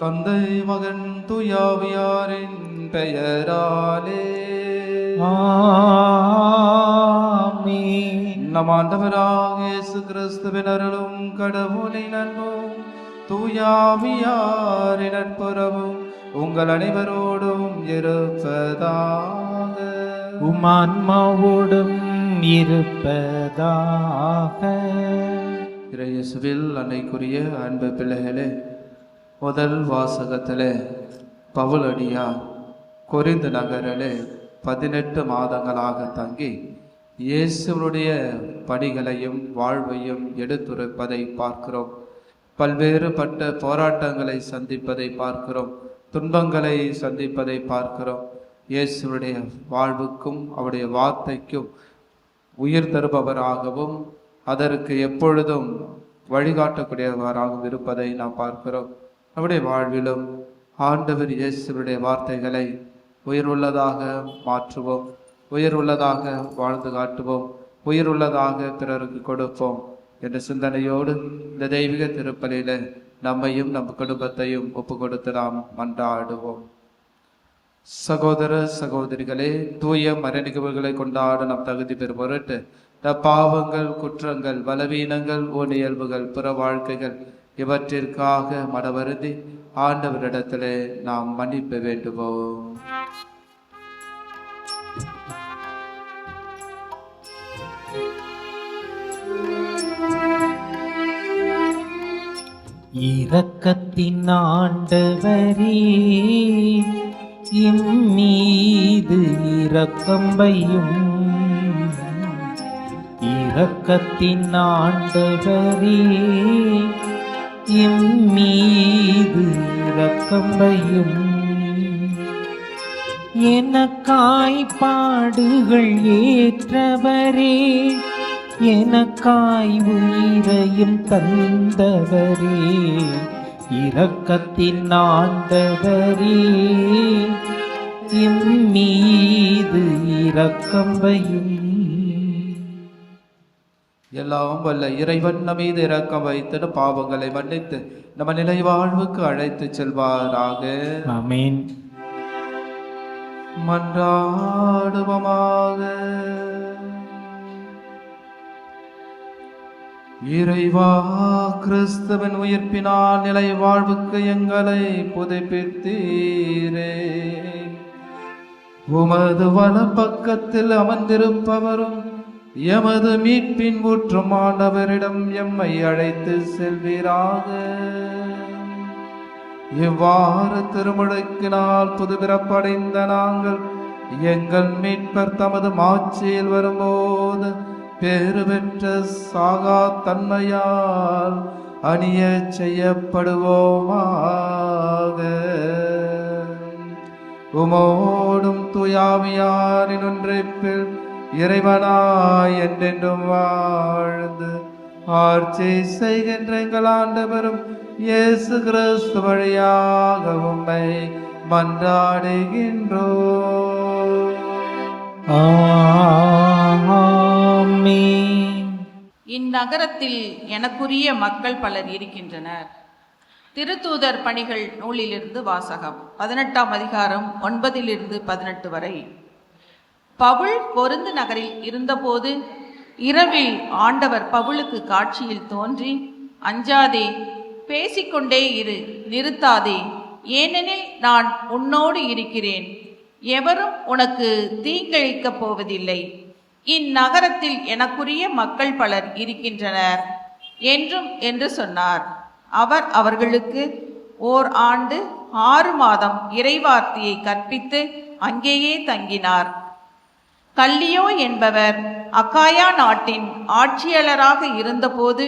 தந்தை மகன் தூயாவியாரின் பெயராலே ஆமென். நம் ஆண்டவராக இயேசு கிறிஸ்துவின் அருளும் கடவுளின் அன்பும் தூயாவியாரின் நட்புறவும் உங்கள் அனைவரோடும் இருப்பதாக. உமான்மாவோடும் இருப்பதாக. இயேசுவில் அன்னைக்குரிய அன்பு பிள்ளைகளே, முதல் வாசகத்திலே பவுலடியார் கொரிந்து நகரிலே 18 மாதங்களாக தங்கி இயேசுடைய பணிகளையும் வாழ்வையும் எடுத்துரைப்பதை பார்க்கிறோம். பல்வேறுபட்ட போராட்டங்களை சந்திப்பதை பார்க்கிறோம், துன்பங்களை சந்திப்பதை பார்க்கிறோம். இயேசுடைய வாழ்வுக்கும் அவருடைய வார்த்தைக்கும் உயிர் தருபவராகவும் அதற்கு எப்பொழுதும் வழிகாட்டக்கூடியவராகவும் இருப்பதை நாம் பார்க்கிறோம். நம்முடைய வாழ்விலும் ஆண்டவர் இயேசுடைய வார்த்தைகளை உயிர் உள்ளதாக மாற்றுவோம், உயிர் உள்ளதாக வாழ்ந்து காட்டுவோம், உயிர் உள்ளதாக பிறருக்கு கொடுப்போம் என்ற சிந்தனையோடு இந்த தெய்வீக திருப்பலியில நம்மையும் நம் குடும்பத்தையும் ஒப்பு கொடுத்து நாம் மன்றாடுவோம். சகோதர சகோதரிகளே, தூய மறைநிகழ்வுகளை கொண்டாட நம் தகுதி பெறும் பொருட்டு நம் பாவங்கள், குற்றங்கள், பலவீனங்கள், ஊனியல்புகள், புற வாழ்க்கைகள் இவற்றிற்காக மனவருந்தி ஆண்டவரிடத்திலே நாம் மன்னிப்பு வேண்டுவோம். இரக்கத்தின் ஆண்டவரே, இம்மீது இரக்கம் வையும். இரக்கத்தின் ஆண்டவரே, இம்மீது இரக்கம் வையும். எனக்காய் பாடுகள் ஏற்றவரே, எனக்காய் உயிரையும் தந்தவரே, இரக்கத்தின் ஆண்டவரே, இம்மீது இரக்கம் வையும். எல்லாம் வல்ல இறைவன் நம் மீது இரக்கம் வைத்து பாவங்களை மன்னித்து நம்ம நிலை வாழ்வுக்கு அழைத்து செல்வாராக. ஆமென். மன்றாடுவோமாக. இறைவா, கிறிஸ்துவின் உயிர்ப்பினால் நிலை வாழ்வுக்கு எங்களை புதுப்பித்தீரே. உமது வலப்பக்கத்தில் அமர்ந்திருப்பவரும் எமது மீட்பின் ஊற்றும் ஆண்டவரிடம் எம்மை அழைத்து செல்வீராக. இவ்வாறு திருமுழுக்கினால் புதுபிறப்படைந்த நாங்கள் எங்கள் மீட்பர் தமது மாட்சியில் வரும்போது பேறு பெற்ற சாகா தன்மையால் அணிய செய்யப்படுவோமாக. உமோடும் தூயாவியாரின் ஒன்றைப்பில் இறைவனாய் என்றென்றும் வாழ்ந்து ஆட்சி செய்கின்ற எங்கள் ஆண்டவரும் இயேசு கிறிஸ்து வழியாக உம்மை மன்றாடுகின்றோம். ஆமென். இந்நகரத்தில் எனக்குரிய மக்கள் பலர் இருக்கின்றனர். திருத்தூதர் பணிகள் நூலிலிருந்து வாசகம். 18ஆம் அதிகாரம் 9-18 வரை. பவுல் கொரிந்து நகரில் இருந்தபோது இரவில் ஆண்டவர் பவுலுக்கு காட்சியில் தோன்றி, அஞ்சாதே, பேசிக்கொண்டே இரு, நிறுத்தாதே, ஏனெனில் நான் உன்னோடு இருக்கிறேன், எவரும் உனக்கு தீங்கிழைக்கப் போவதில்லை. இந்நகரத்தில் எனக்குரிய மக்கள் பலர் இருக்கின்றனர் என்று சொன்னார். அவர் அவர்களுக்கு 1 ஆண்டு 6 மாதம் இறைவார்த்தையை கற்பித்து அங்கேயே தங்கினார். கல்லியோ என்பவர் அக்காயா நாட்டின் ஆட்சியாளராக இருந்தபோது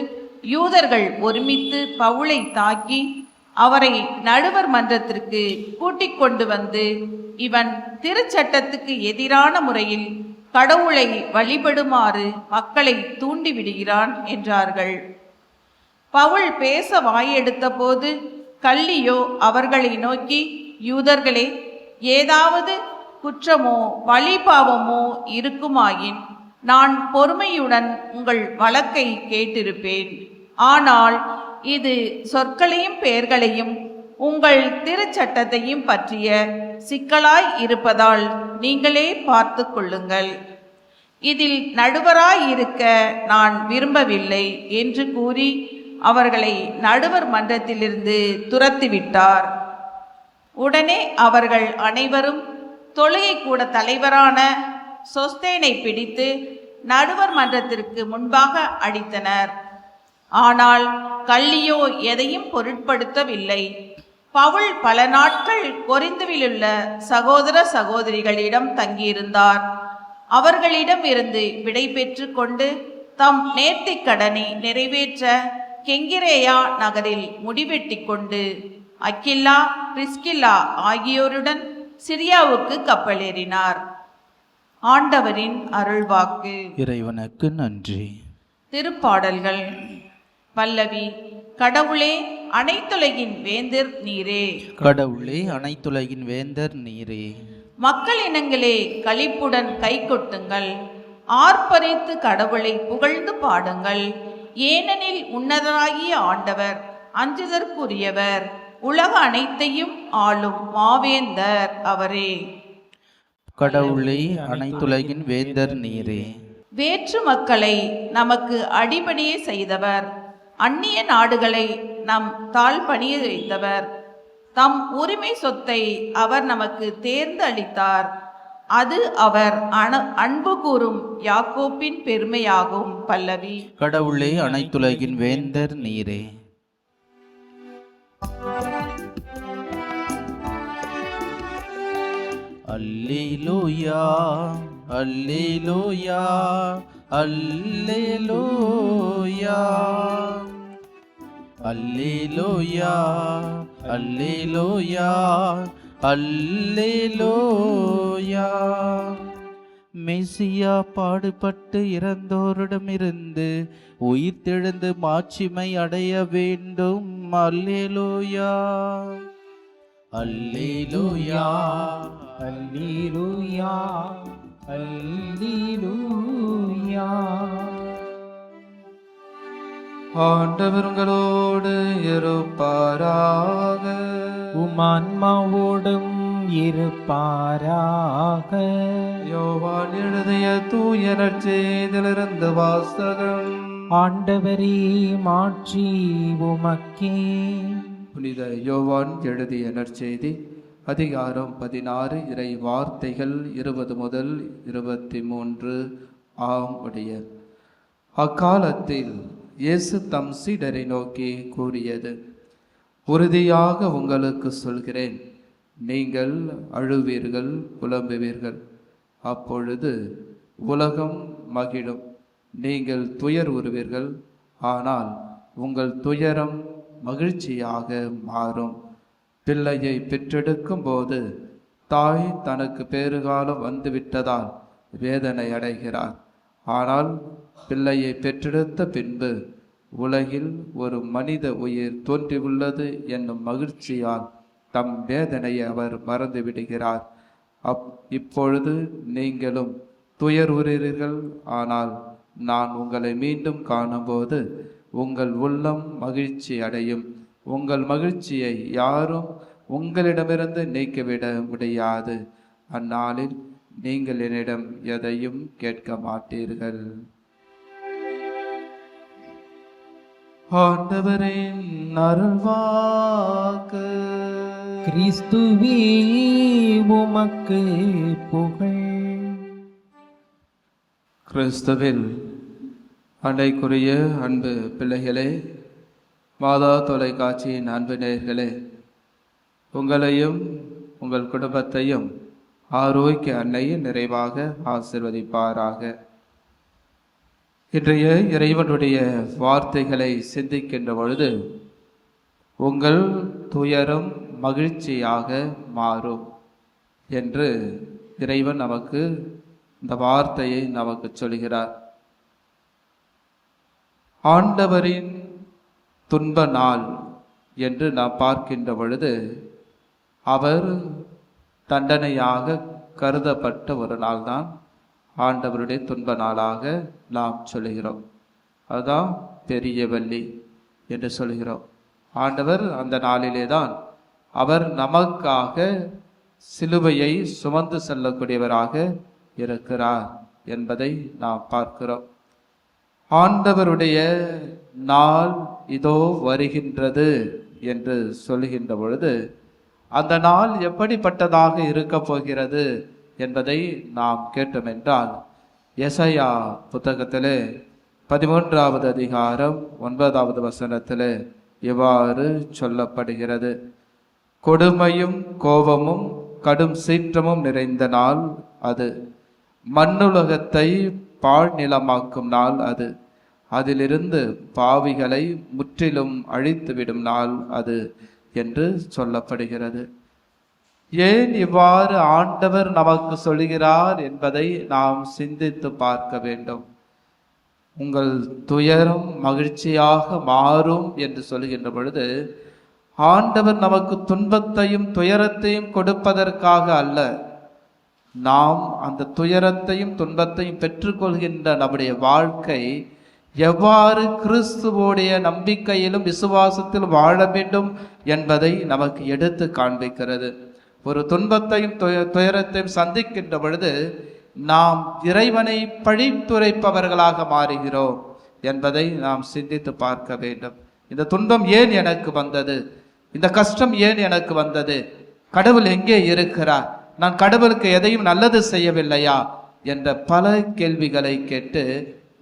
யூதர்கள் ஒருமித்து பவுலை தாக்கி அவரை நடுவர் மன்றத்திற்கு கூட்டிக் கொண்டு வந்து, இவன் திருச்சட்டத்துக்கு எதிரான முறையில் கடவுளை வழிபடுமாறு மக்களை தூண்டிவிடுகிறான் என்றார்கள். பவுல் பேச வாயெடுத்த போது கல்லியோ அவர்களை நோக்கி, யூதர்களே, ஏதாவது குற்றமோ வழிபாவமோ இருக்குமாயின் நான் பொறுமையுடன் உங்கள் வழக்கை கேட்டிருப்பேன். ஆனால் இது சொற்களையும் பெயர்களையும் உங்கள் திருச்சட்டத்தையும் பற்றிய சிக்கலாய் இருப்பதால் நீங்களே பார்த்து கொள்ளுங்கள். இதில் நடுவராய் இருக்க நான் விரும்பவில்லை என்று கூறி அவர்களை நடுவர் மன்றத்திலிருந்து துரத்திவிட்டார். உடனே அவர்கள் அனைவரும் தொழுகை கூட தலைவரான சொஸ்தேனை பிடித்து நடுவர் மன்றத்திற்கு முன்பாக அடித்தனர். ஆனால் கல்லியோ எதையும் பொருட்படுத்தவில்லை. பவுல் பல நாட்கள் கொரிந்துவிலுள்ள சகோதர சகோதரிகளிடம் தங்கியிருந்தார். அவர்களிடம் இருந்து விடை பெற்று கொண்டு தம் நேர்த்திக் கடனை நிறைவேற்ற கெங்கிரேயா நகரில் முடிவெட்டி கொண்டு அக்கில்லா பிரிஸ்கில்லா ஆகியோருடன் சிரியாவுக்கு கப்பலேறினார். ஆண்டவரின் அருள்வாக்கு. இறைவனுக்கு நன்றி. திருப்பாடல்கள். பல்லவி. கடவுளே அனைத்துலகின் வேந்தர் நீரே. கடவுளே அனைத்துலகின் வேந்தர் நீரே. மக்கள் இனங்களே களிப்புடன் கை கொட்டுங்கள், ஆர்ப்பரித்து கடவுளை புகழ்ந்து பாடுங்கள். ஏனெனில் உன்னதராகிய ஆண்டவர் அஞ்சுதற்குரியவர், உலக அனைத்தையும் ஆளும் மாவேந்தர் அவரே. கடவுளே அனைத்துலகின் வேந்தர் நீரே. வேற்று மக்களை நமக்கு அடிபணிய செய்தவர், அந்நிய நாடுகளை நம் தாழ்பணிய வைத்தவர். தம் உரிமை சொத்தை அவர் நமக்கு தேர்ந்து அளித்தார். அது அவர் அன்பு கூறும் யாக்கோப்பின் பெருமையாகும். பல்லவி. கடவுளே அனைத்துலகின் வேந்தர் நீரே. அல்லேலூயா அல்லேலூயா அல்லேலூயா அல்லேலூயா அல்லேலூயா அல்லேலூயா. மெசியா பாடுபட்டு இறந்தோரிடமிருந்து உயிர்த்தெழுந்து மாட்சிமை அடைய வேண்டும். அல்லேலூயா அல்லேலூயா அல்லேலூயா அல்லேலூயா. ஆண்டவர் உங்களோடு இருப்பாராக. உமான்மாவோடும் இருப்பாராக. யோவான் எழுதிய தூய நற்செய்தியிலிருந்து வாசகம். ஆண்டவரே மாட்சி உமக்கே. புனித யோவான் எழுதிய நற்செய்தி அதிகாரம் 16 இறை வார்த்தைகள் 20 முதல் 23 ஆம் உடைய. அக்காலத்தில் இயேசு தம் சீடரை நோக்கி கூறியது, உறுதியாக உங்களுக்கு சொல்கிறேன், நீங்கள் அழுவீர்கள், புலம்புவீர்கள். அப்பொழுது உலகம் மகிழும். நீங்கள் துயர் உறுவீர்கள், ஆனால் உங்கள் துயரம் மகிழ்ச்சியாக மாறும். பிள்ளையை பெற்றெடுக்கும் போது தாய் தனக்கு பேறுகாலம் வந்துவிட்டதால் வேதனை அடைகிறார். ஆனால் பிள்ளையை பெற்றெடுத்த பின்பு உலகில் ஒரு மனித உயிர் தோன்றியுள்ளது என்னும் மகிழ்ச்சியால் தம் வேதனையை அவர் மறந்து விடுகிறார். இப்பொழுது நீங்களும் துயர் உறுகிறீர்கள், ஆனால் நான் உங்களை மீண்டும் காணும்போது உங்கள் உள்ளம் மகிழ்ச்சி அடையும். உங்கள் மகிழ்ச்சியை யாரும் உங்களிடமிருந்து நீக்கிவிட முடியாது. அந்நாளில் நீங்கள் என்னிடம் எதையும் கேட்க மாட்டீர்கள். ஆண்டவரின் அருள்வாக்கு. கிறிஸ்துவே உமக்கு புகழ். கிறிஸ்துவில் அன்னைக்குரிய அன்பு பிள்ளைகளே, மாதா தொலைக்காட்சியின் அன்பு நேயர்களே, உங்களையும் உங்கள் குடும்பத்தையும் ஆரோக்கிய அன்னையின் நிறைவாக ஆசிர்வதிப்பாராக. இன்றைய இறைவனுடைய வார்த்தைகளை சிந்திக்கின்ற பொழுது உங்கள் துயரம் மகிழ்ச்சியாக மாறும் என்று இறைவன் நமக்கு இந்த வார்த்தையை நமக்கு சொல்கிறார். ஆண்டவரின் துன்ப நாள் என்று நாம் பார்க்கின்ற பொழுது அவர் தண்டனையாக கருதப்பட்ட ஒரு நாள்தான் ஆண்டவருடைய துன்ப நாளாக நாம் சொல்கிறோம். அதுதான் பெரிய வெள்ளி என்று சொல்கிறோம். ஆண்டவர் அந்த நாளிலே தான் அவர் நமக்காக சிலுவையை சுமந்து செல்லக்கூடியவராக இருக்கிறார் என்பதை நாம் பார்க்கிறோம். ஆண்டவருடைய நாள் இதோ வருகின்றது என்று சொல்லுகின்ற பொழுது அந்த நாள் எப்படிப்பட்டதாக இருக்க போகிறது என்பதை நாம் கேட்டோம் என்றால், எசையா புத்தகத்திலே 13வது அதிகாரம் 9வது வசனத்திலே இவ்வாறு சொல்லப்படுகிறது: கொடுமையும் கோபமும் கடும் சீற்றமும் நிறைந்த நாள் அது, மண்ணுலகத்தை பாழ்நிலமாக்கும் நாள் அது, அதிலிருந்து பாவிகளை முற்றிலும் அழித்துவிடும் நாள் அது என்று சொல்லப்படுகிறது. ஏன் இவ்வாறு ஆண்டவர் நமக்கு சொல்கிறார் என்பதை நாம் சிந்தித்து பார்க்க வேண்டும். உங்கள் துயரம் மகிழ்ச்சியாக மாறும் என்று சொல்கின்ற பொழுது, ஆண்டவர் நமக்கு துன்பத்தையும் துயரத்தையும் கொடுப்பதற்காக அல்ல, நாம் அந்த துயரத்தையும் துன்பத்தையும் பெற்றுக்கொள்கின்ற நம்முடைய வாழ்க்கை எவ்வாறு கிறிஸ்துவோடைய நம்பிக்கையிலும் விசுவாசத்தில் வாழ வேண்டும் என்பதை நமக்கு எடுத்து காண்பிக்கிறது. ஒரு துன்பத்தையும் துயரத்தையும் சந்திக்கின்ற பொழுது நாம் இறைவனை பழித்துரைப்பவர்களாக மாறுகிறோம் என்பதை நாம் சிந்தித்து பார்க்க வேண்டும். இந்த துன்பம் ஏன் எனக்கு வந்தது? இந்த கஷ்டம் ஏன் எனக்கு வந்தது? கடவுள் எங்கே இருக்கிறார்? நான் கடவுளுக்கு எதையும் நல்லது செய்யவில்லையா என்ற பல கேள்விகளை கேட்டு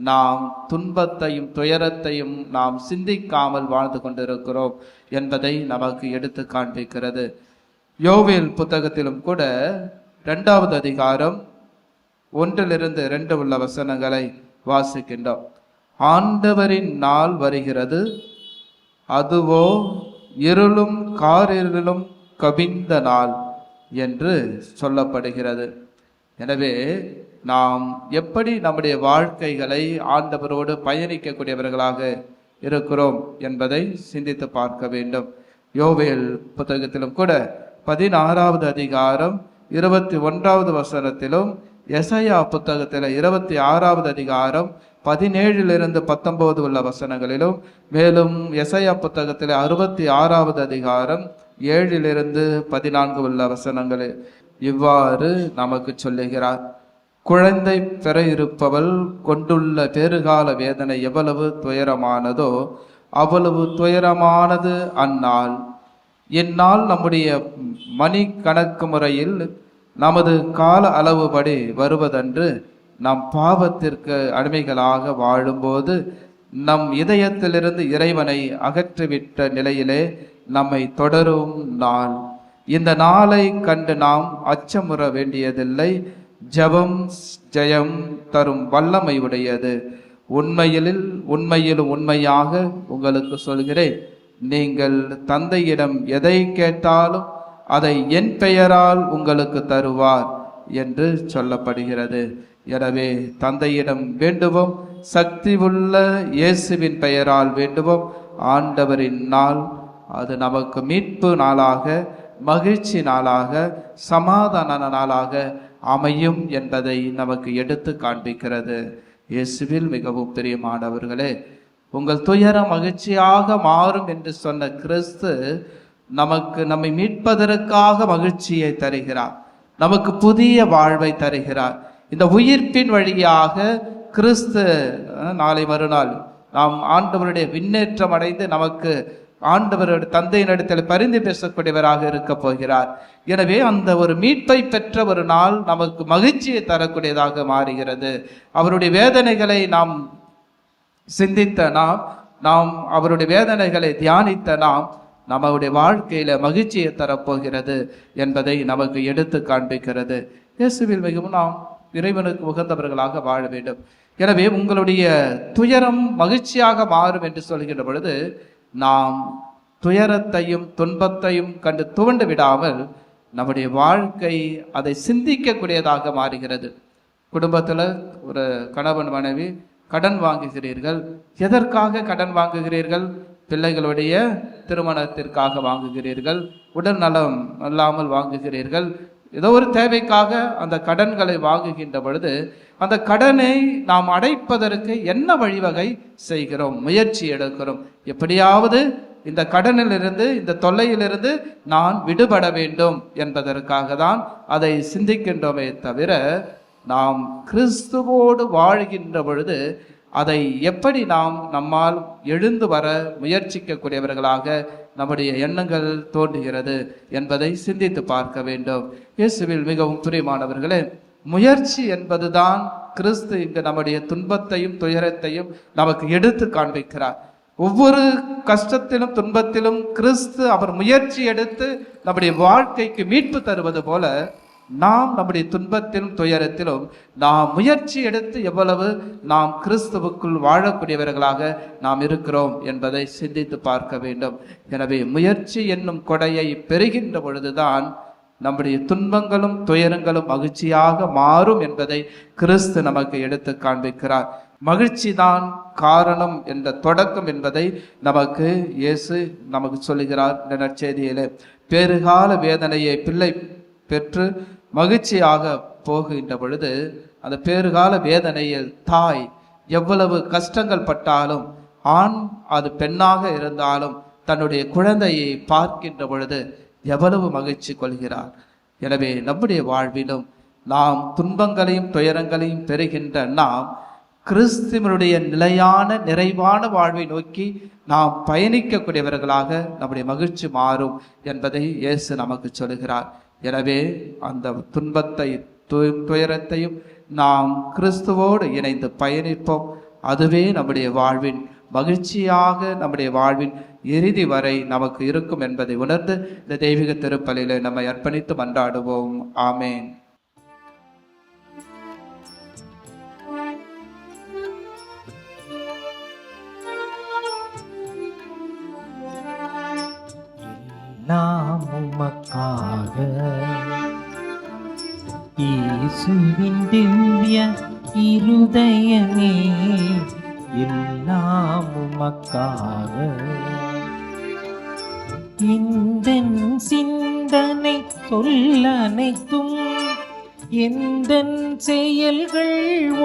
நாம் துன்பத்தையும் துயரத்தையும் நாம் சிந்திக்காமல் வாழ்ந்து கொண்டிருக்கிறோம் என்பதை நமக்கு எடுத்து காண்பிக்கிறது. யோவேல் புத்தகத்திலும் கூட 2வது அதிகாரம் 1-2 உள்ள வசனங்களை வாசிக்கின்றோம். ஆண்டவரின் நாள் வருகிறது, அதுவோ இருளும் காரிருளும் கவிந்த நாள் என்று சொல்லப்படுகிறது. எனவே நாம் எப்படி நம்முடைய வாழ்க்கைகளை ஆண்டவரோடு பயணிக்கக்கூடியவர்களாக இருக்கிறோம் என்பதை சிந்தித்து பார்க்க வேண்டும். யோவேல் புத்தகத்திலும் கூட 16வது அதிகாரம் 21வது வசனத்திலும், எசையா புத்தகத்தில் 26வது அதிகாரம் 17-19 உள்ள வசனங்களிலும், மேலும் எசையா புத்தகத்தில் 66வது அதிகாரம் 7-14 உள்ள வசனங்களில் இவ்வாறு நமக்கு சொல்லுகிறார்: குழந்தை பெற இருப்பவள் கொண்டுள்ள பேறுகால வேதனை எவ்வளவு துயரமானதோ அவ்வளவு துயரமானது அந்நாள். இந்நாள் நம்முடைய மணி கணக்கு முறையில் நமது கால அளவுபடி வருவதன்று, நம் பாவத்திற்கு அடிமைகளாக வாழும்போது நம் இதயத்திலிருந்து இறைவனை அகற்றிவிட்ட நிலையிலே நம்மை தொடரும் நாள். இந்த நாளை கண்டு நாம் அச்சமுற வேண்டியதில்லை. ஜெபம் ஜெயம் தரும் வல்லமை உடையது. உண்மையிலும் உண்மையாக உங்களுக்கு சொல்கிறேன், நீங்கள் தந்தையிடம் எதை கேட்டாலும் அதை என் பெயரால் உங்களுக்கு தருவார் என்று சொல்லப்படுகிறது. எனவே தந்தையிடம் வேண்டுவோம், சக்தி உள்ள இயேசுவின் பெயரால் வேண்டுவோம். ஆண்டவரின் நாள் அது நமக்கு மீட்பு நாளாக, மகிழ்ச்சி நாளாக, சமாதான நாளாக அமையும் என்பதை நமக்கு எடுத்து காண்பிக்கிறது. இயேசுவில் மிகவும் பிரியமானவர்களே, உங்கள் துயரம் மகிழ்ச்சியாக மாறும் என்று சொன்ன கிறிஸ்து நம்மை மீட்பதற்காக மகிழ்ச்சியை தருகிறார், நமக்கு புதிய வாழ்வை தருகிறார். இந்த உயிர்ப்பின் வழியாக கிறிஸ்து நாளை மறுநாள் நாம் ஆண்டவருடைய விண்ணேற்றம் அடைந்து நமக்கு ஆண்டவருடைய தந்தையினிடத்தில் பரிந்து பேசக்கூடியவராக இருக்க போகிறார். எனவே அந்த ஒரு மீட்பை பெற்ற ஒரு நாள் நமக்கு மகிழ்ச்சியை தரக்கூடியதாக மாறுகிறது. அவருடைய வேதனைகளை நாம் சிந்தித்த நாம் அவருடைய வேதனைகளை தியானித்த நம்முடைய வாழ்க்கையில மகிழ்ச்சியை தரப்போகிறது என்பதை நமக்கு எடுத்து காண்பிக்கிறது. இயேசுவில் மிகவும் நாம் இறைவனுக்கு உகந்தவர்களாக வாழ வேண்டும். எனவே உங்களுடைய துயரம் மகிழ்ச்சியாக மாறும் என்று சொல்கின்ற பொழுது, நாம் துயரத்தையும் துன்பத்தையும் கண்டு துவண்டு விடாமல் நம்முடைய வாழ்க்கை அதை சிந்திக்கக்கூடியதாக மாறுகிறது. குடும்பத்தில் ஒரு கணவன் மனைவி கடன் வாங்குகிறீர்கள். எதற்காக கடன் வாங்குகிறீர்கள்? பிள்ளைகளுடைய திருமணத்திற்காக வாங்குகிறீர்கள், உடல் நலம் இல்லாமல் வாங்குகிறீர்கள், ஏதோ ஒரு தேவைக்காக அந்த கடன்களை வாங்குகின்ற பொழுது அந்த கடனை நாம் அடைப்பதற்கு என்ன வழிவகை செய்கிறோம், முயற்சி எடுக்கிறோம். எப்படியாவது இந்த கடனிலிருந்து, இந்த தொல்லையிலிருந்து நான் விடுபட வேண்டும் என்பதற்காக தான் அதை சிந்திக்கின்றோமே தவிர, நாம் கிறிஸ்துவோடு வாழ்கின்ற பொழுது அதை எப்படி நாம் நம்மால் எழுந்து வர முயற்சிக்கக்கூடியவர்களாக நம்முடைய எண்ணங்கள் தோன்றுகிறது என்பதை சிந்தித்து பார்க்க வேண்டும். இயேசுவில் மிகவும் பிரியமானவர்களே, முயற்சி என்பதுதான் கிறிஸ்து இங்கு நம்முடைய துன்பத்தையும் துயரத்தையும் நமக்கு எடுத்து காண்பிக்கிறார். ஒவ்வொரு கஷ்டத்திலும் துன்பத்திலும் கிறிஸ்து அவர் முயற்சி எடுத்து நம்முடைய வாழ்க்கைக்கு மீட்பு தருவது போல, நாம் நம்முடைய துன்பத்திலும் துயரத்திலும் நாம் முயற்சி எடுத்து எவ்வளவு நாம் கிறிஸ்துவுக்குள் வாழக்கூடியவர்களாக நாம் இருக்கிறோம் என்பதை சிந்தித்து பார்க்க வேண்டும். எனவே முயற்சி என்னும் கொடையை பெறுகின்ற பொழுதுதான் நம்முடைய துன்பங்களும் துயரங்களும் மகிழ்ச்சியாக மாறும் என்பதை கிறிஸ்து நமக்கு எடுத்து காண்பிக்கிறார். மகிழ்ச்சி தான் காரணம் என்ற தொடக்கம் என்பதை நமக்கு இயேசு நமக்கு சொல்லுகிறார். இந்த நற்செய்தியிலே பேறுகால வேதனையை பிள்ளை பெற்று மகிழ்ச்சியாக போகின்ற பொழுது, அந்த பேறுகால வேதனையில் தாய் எவ்வளவு கஷ்டங்கள் பட்டாலும், ஆண் அது பெண்ணாக இருந்தாலும் தன்னுடைய குழந்தையை பார்க்கின்ற பொழுது எவ்வளவு மகிழ்ச்சி கொள்கிறார். எனவே நம்முடைய வாழ்விலும் நாம் துன்பங்களையும் துயரங்களையும் பெறுகின்ற நாம் கிறிஸ்துவனுடைய நிலையான நிறைவான வாழ்வை நோக்கி நாம் பயணிக்கக்கூடியவர்களாக நம்முடைய மகிழ்ச்சி மாறும் என்பதை இயேசு நமக்கு சொல்கிறார். எனவே அந்த துன்பத்தை துயரத்தையும் நாம் கிறிஸ்துவோடு இணைந்து பயணிப்போம். அதுவே நம்முடைய வாழ்வின் மகிழ்ச்சியாக, நம்முடைய வாழ்வின் இறுதி வரை நமக்கு இருக்கும் என்பதை உணர்ந்து இந்த தெய்வீக திருப்பலியிலே நம்மை அர்ப்பணித்து மன்றாடுவோம். ஆமேன். நாம் உமக்காக இயேசுவின் திவ்ய இருதயமே, எல்லாம் உமக்காக. இந்த சிந்தனை சொல்லனைத்தும், எந்த செயல்கள்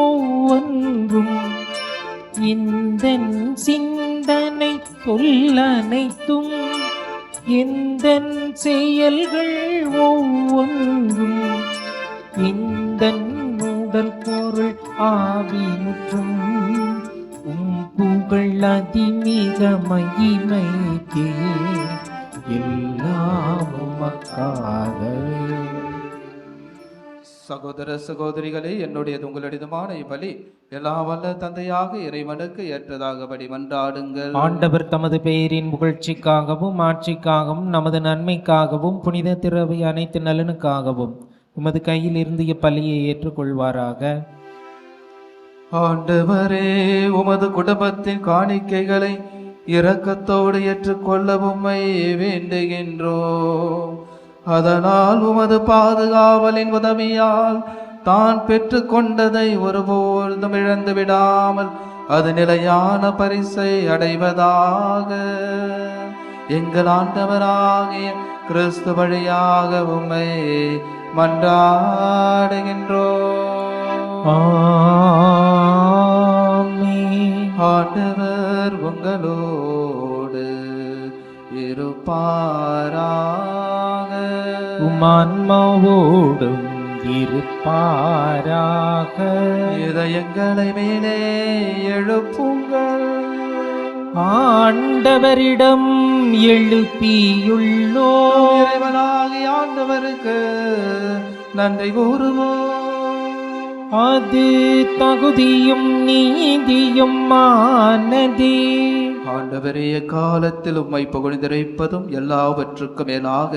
ஒவ்வொன்றும், இந்த சிந்தனை சொல்லனைத்தும், எந்த செயல்கள் ஒவ்வொன்றும், இந்த உடல் பொருள் ஆவினுற்றும் புகழ் அதிமிக மகிமைக்கே, எல்லாம் உமக்காக. சகோதர சகோதரிகளே, என்னுடையது உங்களுடையதுமான இப்பலி எல்லாம் வல்ல தந்தையாக இறைவனுக்கு ஏற்றதாகபடி மன்றாடுங்கள். ஆண்டவர் தமது பெயரின் புகழ்ச்சிக்காகவும் ஆட்சிக்காகவும் நமது நன்மைக்காகவும் புனித திரவை அனைத்து நலனுக்காகவும் உமது கையில் இருந்து இப்பலியை ஏற்றுக்கொள்வாராக. ஆண்டவரே, உமது குடும்பத்தின் காணிக்கைகளை இரக்கத்தோடு ஏற்றுக்கொள்ள உம்மை வேண்டுகின்றோம். அதனால் உமது பாதுகாவலின் உதவியால் தான் பெற்று கொண்டதை ஒருபோதும் இழந்து விடாமல் அது நிலையான பரிசை அடைவதாக. எங்கள் ஆண்டவராகிய கிறிஸ்து வழியாக உம்மை மன்றாடுகின்றோம். ஆமென். ஆண்டவர் உங்களோடு இருப்பாராக. உமான்மாவோடும் இருப்பாராக. இதயங்களை மேலே எழுப்புங்கள். ஆண்டவரிடம் எழுப்பியுள்ளோம். இறைவனாகிய ஆண்டவருக்கு நன்றி கூறுவோம். அது தகுதியும் நீதியும் ஆனதே. ஆண்டவரே, காலத்தில் உம்மை புகழ்ந்திருப்பதும் எல்லாவற்றுக்கும் மேலாக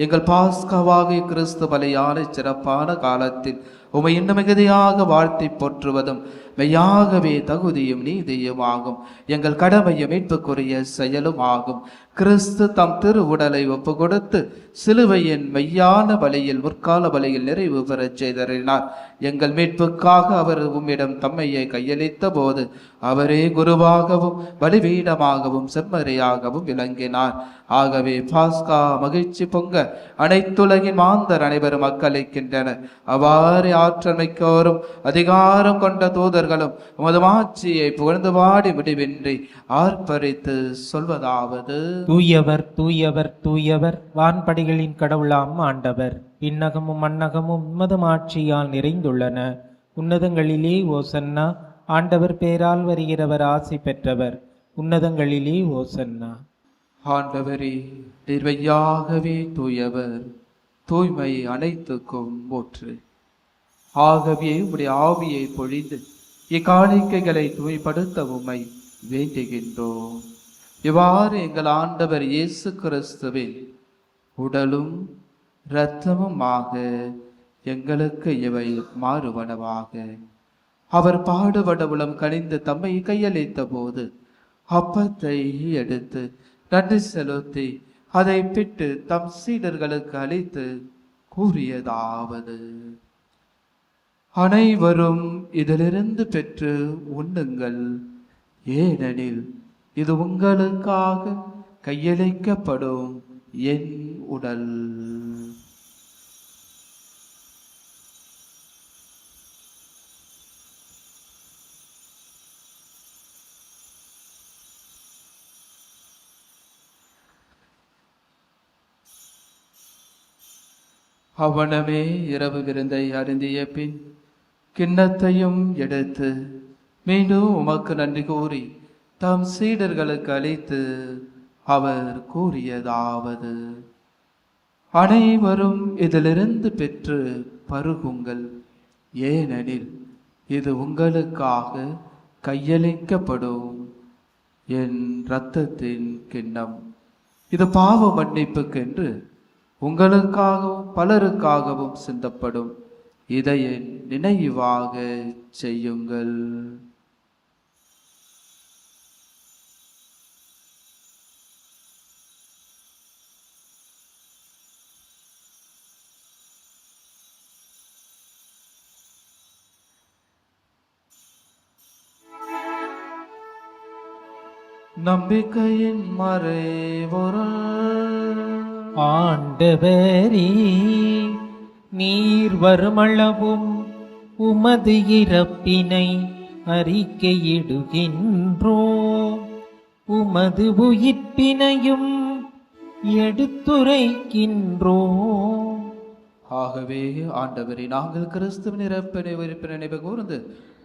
எங்கள் பாஸ்காவாகிய கிறிஸ்து பலியான சிறப்பான காலத்தில் உம்மை இன்னும் மிகுதியாக வாழ்த்தி போற்றுவதும் மெய்யாகவே தகுதியும் நீதியும் ஆகும். எங்கள் கடமையும் மீட்புக்குரிய செயலும் ஆகும். கிறிஸ்து தம் திரு உடலை ஒப்பு கொடுத்து சிலுவையின் மெய்யான பலியில் முற்கால பலியில் நிறைவு பெறச் செய்தறினார். எங்கள் மீட்புக்காக அவர் உம்மிடம் தம்மையை கையளித்த போது அவரே குருவாகவும் பலிபீடமாகவும் செம்மறியாகவும் விளங்கினார். ஆகவே பாஸ்கா மகிழ்ச்சி பொங்க அனைத்துலகின் மாந்தர் அனைவரும் மக்களிக்கின்றனர். அவ்வாறு ஆற்றல் மிக்கோரும் அதிகாரம் கொண்ட தூதர்களும் உமது மாட்சியை புகழ்ந்து பாடி முடிவின்றி ஆர்ப்பரித்து சொல்வதாவது: தூயவர் தூயவர் தூயவர், வான்படைகளின் கடவுளாம் ஆண்டவர். விண்ணகமும் மண்ணகமும் உமது ஆட்சியால் நிறைந்துள்ளன. உன்னதங்களிலே ஓசன்னா. ஆண்டவர் பேரால் வருகிறவர் ஆசி பெற்றவர். உன்னதங்களிலே ஓசன்னா. ஆண்டவரே, நிர்வையாகவே தூயவர், தூய்மை அனைத்துக்கும் போற்று. ஆகவே உடைய ஆவியை பொழிந்து இக்காணிக்கைகளை தூய்மைப்படுத்த உம்மை வேண்டுகின்றோம். இவ்வாறு எங்கள் ஆண்டவர் இயேசு கிறிஸ்துவின் உடலும் இரத்தமுமாக எங்களுக்கு இவை மாறுவனவாக. அவர் பாடுபடவுளம் கனிந்து தம்மை கையளித்த போது அப்பத்தை எடுத்து நன்றி செலுத்தி அதை பிட்டு தம் சீடர்களுக்கு அளித்து கூறியதாவது: அனைவரும் இதிலிருந்து பெற்று உண்ணுங்கள், ஏனெனில் இது உங்களுக்காக கையளிக்கப்படும் என் உடல். அவனமே இரவு விருந்தை அருந்திய பின் கிண்ணத்தையும் எடுத்து மீண்டும் உமக்கு நன்றி கூறி தம் சீடர்களுக்கு அளித்து அவர் கூறியதாவது: அனைவரும் இதிலிருந்து பெற்று பருகுங்கள், ஏனெனில் இது உங்களுக்காக கையளிக்கப்படும் என் இரத்தத்தின் கிண்ணம். இது பாவ மன்னிப்புக்கென்று உங்களுக்காகவும் பலருக்காகவும் சிந்தப்படும். இதை என் நினைவாக செய்யுங்கள். நம்பிக்கையின் மறைபொருள். ஆண்டவரே, நீர் வருமளவும் உமது இறப்பினை அறிக்கையிடுகின்றோம், உமது உயிர்ப்பினையும் எடுத்துரைக்கின்றோம். ஆகவே ஆண்டவரே, நாங்கள் கிறிஸ்துவின் இறப்பினை உயிர்ப்பினை நினைவு கூர்ந்து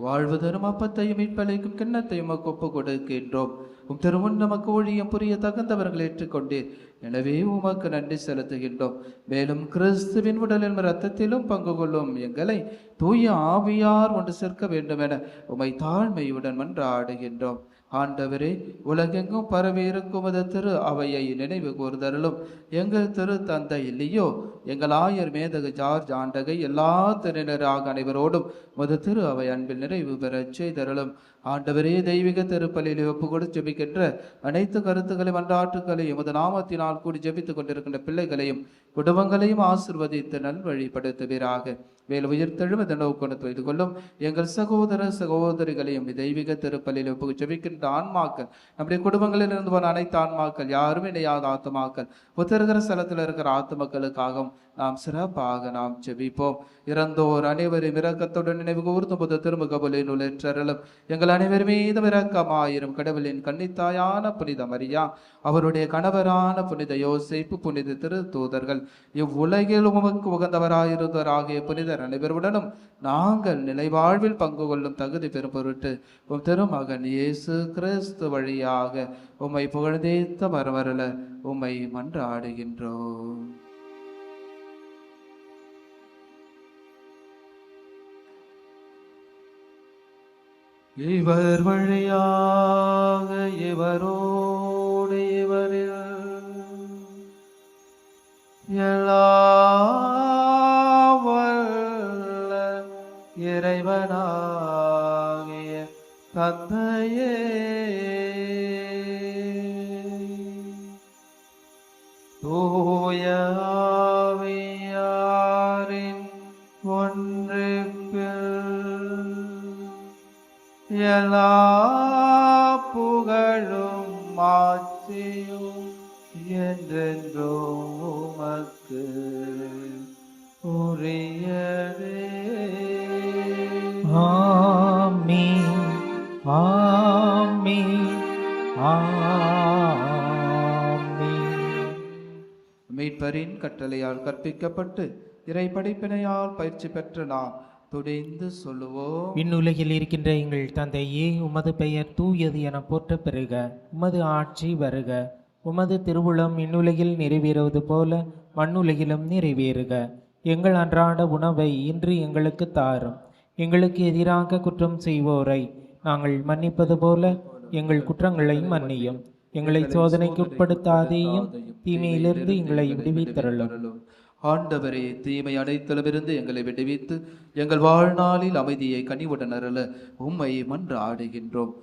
வாழ்வு தரும் அப்பத்தையும் மீட்பளிக்கும் கிண்ணத்தையும் ஒப்பு கொடுக்கின்றோம். உம் திருமுன் நமக்கு ஊழியம் புரிய தகுந்தவர்கள் ஏற்றுக்கொண்டீர். எனவே உமக்கு நன்றி செலுத்துகின்றோம். மேலும் கிறிஸ்துவின் உடலிலும் இரத்தத்திலும் பங்கு கொள்ளும் எங்களை தூய ஆவியார் ஒன்று சேர்க்க வேண்டும் என உமை தாழ்மையுடன் மன்றாடுகின்றோம். ஆண்டவரே, உலகெங்கும் பரவி இருக்கும் திரு அவையை நினைவு கூர்தருளும். எங்கள் திரு தந்தை இல்லையோ, எங்கள் ஆயர் மேதகு ஜார்ஜ் ஆண்டகை எல்லா திருநராக அனைவரோடும் முத திரு அவை அன்பில் நிறைவு பெறச் செய்தருளும். ஆண்டவரே, தெய்வீக திருப்பலியில் ஒப்பு கொடுத்து ஜெபிக்கின்ற அனைத்து கருத்துக்களையும் அன்றாற்றுக்களையும் உமது நாமத்தினால் கூடி ஜெபித்துக் கொண்டிருக்கின்ற பிள்ளைகளையும் குடும்பங்களையும் ஆசிர்வதித்து நல்வழிப்படுத்துவீராக. மேல் உயிர்த்தெழும் இந்த நோக்கொண்டு செய்து கொள்ளும் எங்கள் சகோதர சகோதரிகளையும் தெய்வீக திருப்பலியில் ஒப்பு ஜெபிக்கின்ற ஆன்மாக்கள், நம்முடைய குடும்பங்களில் இருந்து போன அனைத்து ஆன்மாக்கள், யாரும் இணையாத ஆத்துமாக்கள், உத்தரகிற ஸ்தலத்தில் இருக்கிற ஆத்துமக்களுக்காகவும் நாம் சிறப்பாக நாம் ஜெபிப்போம். இறந்தோர் அனைவரும் இரக்கத்துடன் நினைவு கூர்ந்து புது திருமுகபலில் உளற்றருளும். எங்கள் அனைவர் மீதும் இரக்கமாயிரும். கடவுளின் கன்னித்தாயான புனித மரியா, அவருடைய கணவரான புனித யோசேப்பு, புனித திரு தூதர்கள், இவ்வுலகில் உமக்கு உகந்தவராயிருந்தவராகிய புனிதர் அனைவருடனும் நாங்கள் நிலைவாழ்வில் பங்கு கொள்ளும் தகுதி பெறும் பொருட்டு உம் திருமகன் இயேசு கிறிஸ்து வழியாக உம்மை புகழ்ந்தேத்த மரவரல உம்மை மன்றாடுகின்றோம். இவர் வழியாக இவரோடு இவரில் எல்லாம் வல்ல இறைவனாகிய தந்தையே, எல்லா புகழும் மாட்சியும் என்றென்றும் உமக்கு உரியதே. ஆமென், ஆமென், ஆமென். மீட்பரின் கட்டளையால் கற்பிக்கப்பட்டு இறை படிப்பினையால் பயிற்சி பெற்ற நாம் துணிந்து சொல்லுவோம். விண்ணுலகில் இருக்கின்ற எங்கள் தந்தையே, உமது பெயர் தூயது என போற்ற பெறுக. உமது ஆட்சி வருக. உமது திருவுளம் விண்ணுலகில் நிறைவேறுவது போல மண்ணுலகிலும் நிறைவேறுக. எங்கள் அன்றாட உணவை இன்று எங்களுக்கு தாரும். எங்களுக்கு எதிராக குற்றம் செய்வோரை நாங்கள் மன்னிப்பது போல எங்கள் குற்றங்களை மன்னியும். எங்களை சோதனைக்கு உட்படுத்தாதேயும், தீமையிலிருந்து எங்களை விடுவித்தருளும். ஆண்டவரே, தீமை அனைத்திலுமிருந்து எங்களை விடுவித்து எங்கள் வாழ்நாளில் அமைதியை கனிவுடன் அருள உம்மை மன்றாடுகின்றோம்.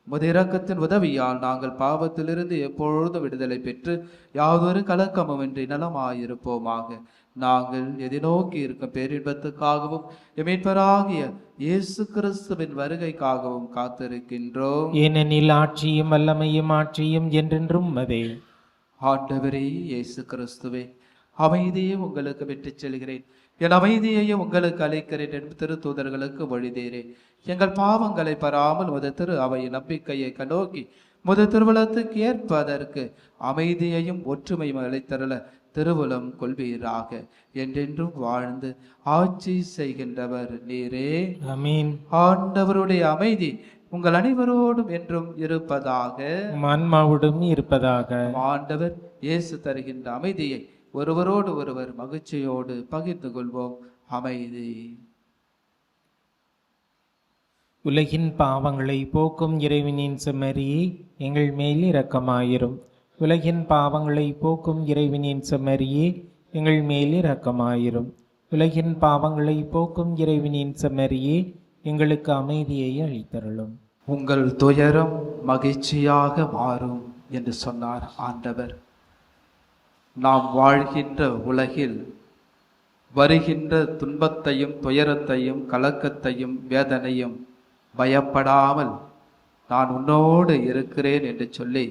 உமது இரக்கத்தின் உதவியால் நாங்கள் பாவத்திலிருந்து எப்பொழுதும் விடுதலை பெற்று யாதொரு கலக்கமுமின்றி நலமாயிருப்போமாக. நாங்கள் எதிர்நோக்கி இருக்கும் பேரின்பத்துக்காகவும் மீட்பராகிய இயேசு கிறிஸ்துவின் வருகைக்காகவும் காத்திருக்கின்றோம். ஏனெனில் ஆட்சியும் வல்லமையும் ஆட்சியும் என்றென்றும் உமதே. ஆண்டவரே இயேசு கிறிஸ்துவே, அமைதியை உங்களுக்கு விட்டுச் செல்கிறேன், என் அமைதியையே உங்களுக்கு அளிக்கிறேன் என்று திருத்தூதர்களுக்கு மொழிந்தீரேன். எங்கள் பாவங்களை பராமல் உமது திரு அவையின் நம்பிக்கையை கண்ணோக்கி முது திருவுளத்துக்கு ஏற்பதற்கு அமைதியையும் ஒற்றுமையும் அளித்தருள திருவுளம் கொள்வீராக. என்றென்றும் வாழ்ந்து ஆட்சி செய்கின்றவர் நீரே. ஆமென். ஆண்டவருடைய அமைதி உங்கள் அனைவரோடும் என்றும் இருப்பதாக. ஆன்மாவோடும் இருப்பதாக. ஆண்டவர் இயேசு தருகின்ற அமைதியை ஒருவரோடு ஒருவர் மகிழ்ச்சியோடு பகிர்ந்து கொள்வோம். அமைதி. உலகின் பாவங்களை போக்கும் இறைவனின் செம்மறியே, எங்கள் மேல் இரக்கமாயிரும். உலகின் பாவங்களை போக்கும் இறைவனின் செம்மறியே, எங்கள் மேல் இரக்கமாயிரும். உலகின் பாவங்களை போக்கும் இறைவனின் செம்மறியே, எங்களுக்கு அமைதியை அளித்தருளும். உங்கள் துயரம் மகிழ்ச்சியாக மாறும் என்று சொன்னார் ஆண்டவர். நாம் வாழ்கின்ற உலகில் வருகின்ற துன்பத்தையும் துயரத்தையும் கலக்கத்தையும் வேதனையும் பயப்படாமல் நான் உன்னோடு இருக்கிறேன் என்று சொல்லி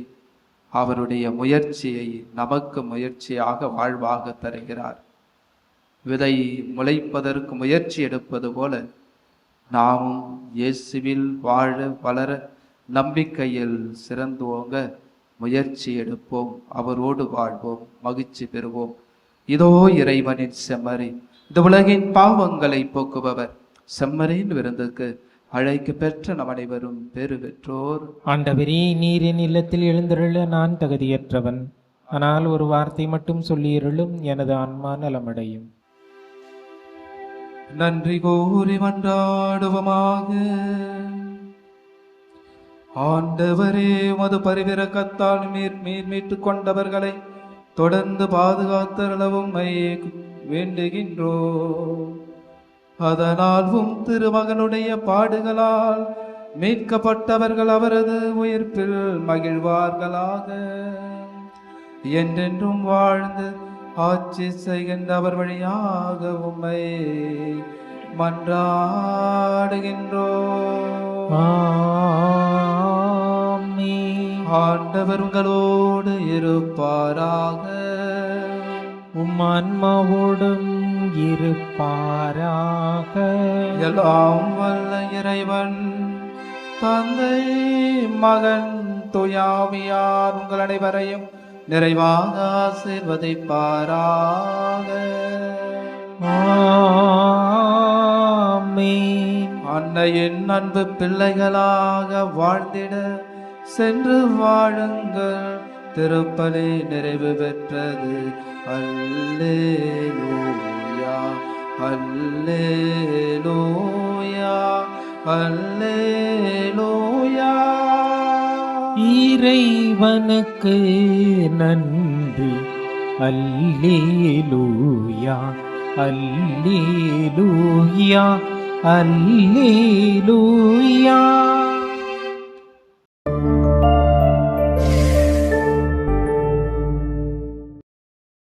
அவருடைய முயற்சியை நமக்கு முயற்சியாக வாழ்வாக தருகிறார். விதை முளைப்பதற்கு முயற்சி எடுப்பது போல நாமும் இயேசுவில் வாழ வளர நம்பிக்கையில் சிறந்தோங்க முயற்சி எடுப்போம். அவரோடு வாழ்வோம், மகிழ்ச்சி பெறுவோம். இதோ இறைவனின் செம்மறி, இந்த உலகின் பாவங்களை போக்குபவர். செம்மறியின் விருந்துக்கு அழைக்க பெற்ற நம் அனைவரும் பெரு பெற்றோர். ஆண்டவரே, நீரின் இல்லத்தில் எழுந்தருள நான் தகுதியற்றவன். ஆனால் ஒரு வார்த்தை மட்டும் சொல்லியருளும், எனது ஆன்மா நலமடையும். நன்றி கூறி மன்றாடுவமாக. ஆண்டவரே, உமது பரிவிரக்கத்தால் மீட்டுக் கொண்டவர்களை தொடர்ந்து பாதுகாத்தருளவும் வேண்டுகின்றோம். அதனால் திருமகனுடைய பாடுகளால் மீட்கப்பட்டவர்கள் அவரது உயிர்ப்பில் மகிழ்வார்களாக. என்றென்றும் வாழ்ந்து ஆட்சி செய்கின்றவர் வழியாக உம்மை மன்றாடுகின்றோம். ஆமென். ஆண்டவர் உங்களோடு இருப்பாராக. உம் ஆன்மாவோடும் இருப்பாராக. எல்லாம் வல்ல இறைவன் தந்தை, மகன், தூயாவியார் உங்கள் அனைவரையும் நிறைவாக ஆசீர்வதிப்பாராக. ஆமென். அன்னையின் அன்பு பிள்ளைகளாக வாழ்ந்திட சென்று வாழுங்கள். திருப்பலி நிறைவு பெற்றது. அல்லேலூயா, அல்லேலூயா, அல்லேலூயா. இறைவனுக்கு நன்றி. அல்லேலூயா, அல்லேலூயா, அல்லேலூயா.